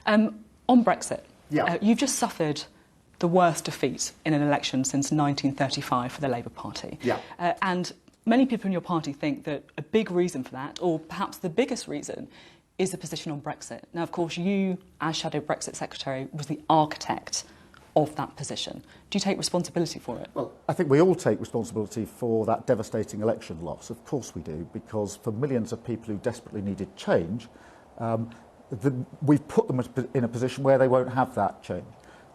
OK. On Brexit, Yeah. you've just suffered the worst defeat in an election since 1935 for the Labour Party. Yeah. And many people in your party think that a big reason for that, or perhaps the biggest reason, is the position on Brexit. Now, of course, you, as Shadow Brexit Secretary, was the architect of that position. Do you take responsibility for it? Well, I think we all take responsibility for that devastating election loss. Of course we do, because for millions of people who desperately needed change, we've put them in a position where they won't have that change.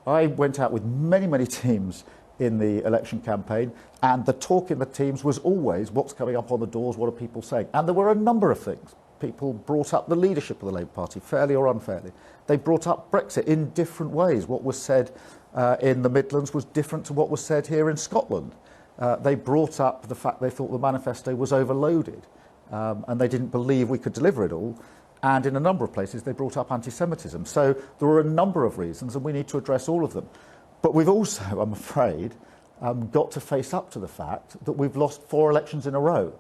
I went out with many, many teams in the election campaign, and the talk in the teams was always what's coming up on the doors, what are people saying? And there were a number of things. People brought up the leadership of the Labour Party, fairly or unfairly. They brought up Brexit in different ways. What was said in the Midlands was different to what was said here in Scotland. They brought up the fact they thought the manifesto was overloaded, and they didn't believe we could deliver it all. And in a number of places, they brought up anti-Semitism. So there were a number of reasons, and we need to address all of them. But we've also, I'm afraid, got to face up to the fact that we've lost 4 elections in a row.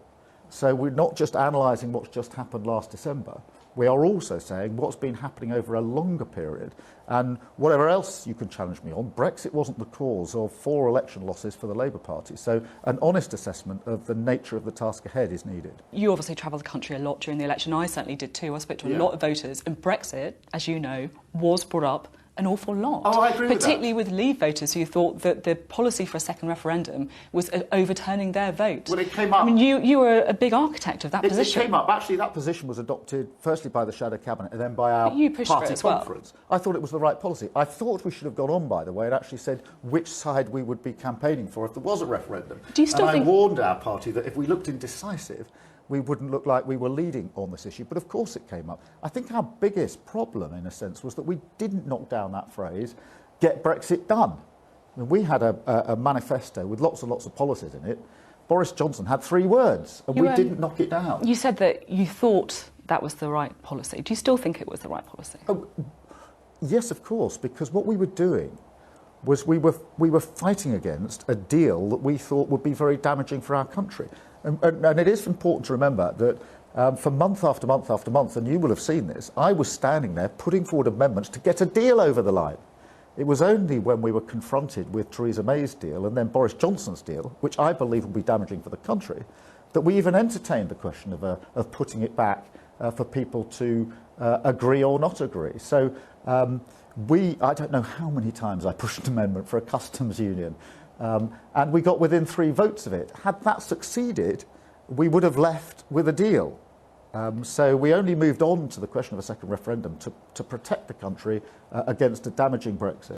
So we're not just analysing what's just happened last December. We are also saying what's been happening over a longer period. And whatever else you can challenge me on, Brexit wasn't the cause of 4 election losses for the Labour Party. So an honest assessment of the nature of the task ahead is needed. You obviously travelled the country a lot during the election. I certainly did too. I spoke to a lot of voters. And Brexit, as you know, was brought up an awful lot. Oh, I agree with that. Particularly with Leave voters who thought that the policy for a second referendum was overturning their vote. Well, it came up. I mean, you were a big architect of that position. It came up. Actually, that position was adopted firstly by the Shadow Cabinet and then by our party conference. I thought it was the right policy. I thought we should have gone on, by the way, and actually said which side we would be campaigning for if there was a referendum. Do you still think... I warned our party that if we looked indecisive, we wouldn't look like we were leading on this issue. But of course it came up. I think our biggest problem, in a sense, was that we didn't knock down that phrase, get Brexit done. I mean, we had a manifesto with lots and lots of policies in it. Boris Johnson had 3 words, and we didn't knock it down. You said that you thought that was the right policy. Do you still think it was the right policy? Oh, yes, of course, because what we were doing was we were fighting against a deal that we thought would be very damaging for our country. And it is important to remember that for month after month after month, and you will have seen this, I was standing there putting forward amendments to get a deal over the line. It was only when we were confronted with Theresa May's deal and then Boris Johnson's deal, which I believe will be damaging for the country, that we even entertained the question of putting it back for people to agree or not agree. So I don't know how many times I pushed an amendment for a customs union, and we got within 3 votes of it. Had that succeeded, we would have left with a deal. So we only moved on to the question of a second referendum to protect the country against a damaging Brexit.